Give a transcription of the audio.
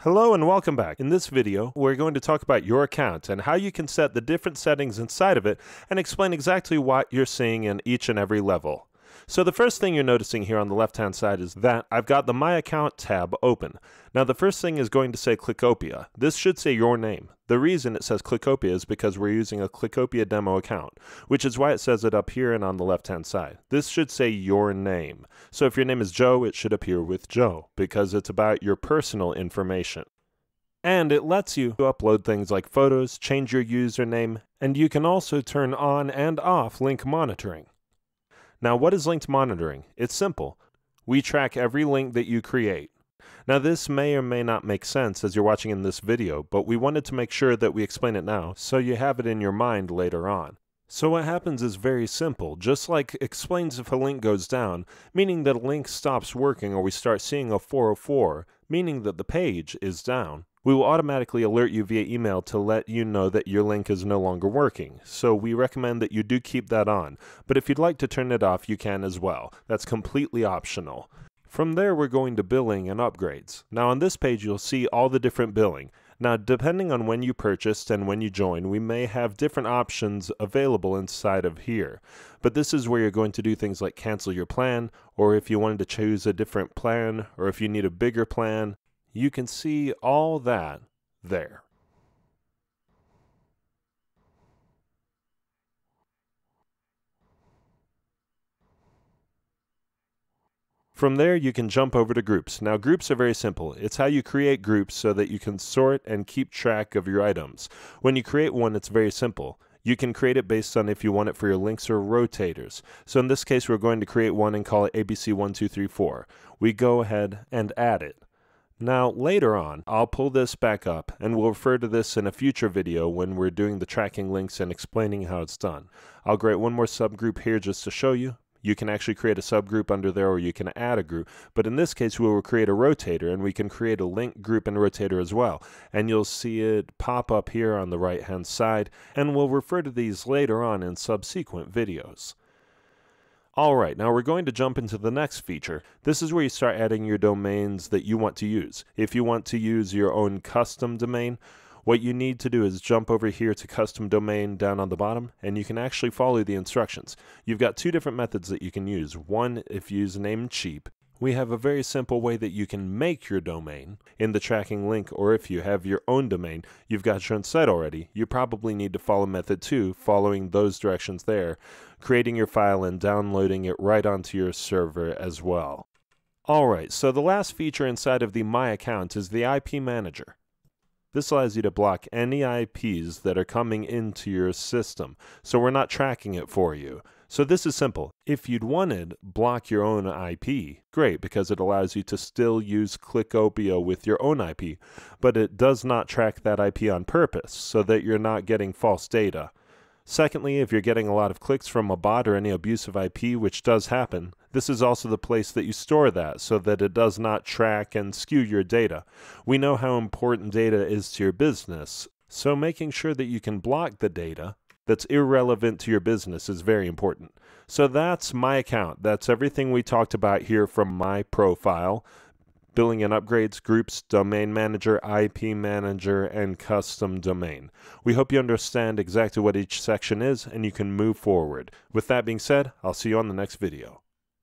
Hello and welcome back. In this video, we're going to talk about your account and how you can set the different settings inside of it and explain exactly what you're seeing in each and every level. So the first thing you're noticing here on the left-hand side is that I've got the My Account tab open. Now the first thing is going to say Clickopia. This should say your name. The reason it says Clickopia is because we're using a Clickopia demo account, which is why it says it up here and on the left-hand side. This should say your name. So if your name is Joe, it should appear with Joe because it's about your personal information. And it lets you upload things like photos, change your username, and you can also turn on and off link monitoring. Now, what is linked monitoring? It's simple. We track every link that you create. Now, this may or may not make sense as you're watching in this video, but we wanted to make sure that we explain it now so you have it in your mind later on. So what happens is very simple, just like explains if a link goes down, meaning that a link stops working or we start seeing a 404, meaning that the page is down. We will automatically alert you via email to let you know that your link is no longer working. So we recommend that you do keep that on. But if you'd like to turn it off, you can as well. That's completely optional. From there, we're going to billing and upgrades. Now on this page, you'll see all the different billing. Now, depending on when you purchased and when you join, we may have different options available inside of here. But this is where you're going to do things like cancel your plan, or if you wanted to choose a different plan, or if you need a bigger plan. You can see all that there. From there, you can jump over to groups. Now, groups are very simple. It's how you create groups so that you can sort and keep track of your items. When you create one, it's very simple. You can create it based on if you want it for your links or rotators. So in this case, we're going to create one and call it ABC1234. We go ahead and add it. Now, later on, I'll pull this back up, and we'll refer to this in a future video when we're doing the tracking links and explaining how it's done. I'll create one more subgroup here just to show you. You can actually create a subgroup under there, or you can add a group. But in this case, we will create a rotator, and we can create a link group and rotator as well. And you'll see it pop up here on the right-hand side, and we'll refer to these later on in subsequent videos. Alright, now we're going to jump into the next feature. This is where you start adding your domains that you want to use. If you want to use your own custom domain, what you need to do is jump over here to custom domain down on the bottom, and you can actually follow the instructions. You've got two different methods that you can use. One, if you use Namecheap, we have a very simple way that you can make your domain in the tracking link, or if you have your own domain, you've got your own site already, you probably need to follow method 2, following those directions there, creating your file and downloading it right onto your server as well. Alright, so the last feature inside of the My Account is the IP Manager. This allows you to block any IPs that are coming into your system, so we're not tracking it for you. So this is simple. If you'd wanted block your own IP, great, because it allows you to still use Clickopia with your own IP, but it does not track that IP on purpose so that you're not getting false data. Secondly, if you're getting a lot of clicks from a bot or any abusive IP, which does happen, this is also the place that you store that so that it does not track and skew your data. We know how important data is to your business, so making sure that you can block the data that's irrelevant to your business is very important. So that's My Account. That's everything we talked about here from my profile. Billing and upgrades, groups, domain manager, IP manager, and custom domain. We hope you understand exactly what each section is and you can move forward. With that being said, I'll see you on the next video.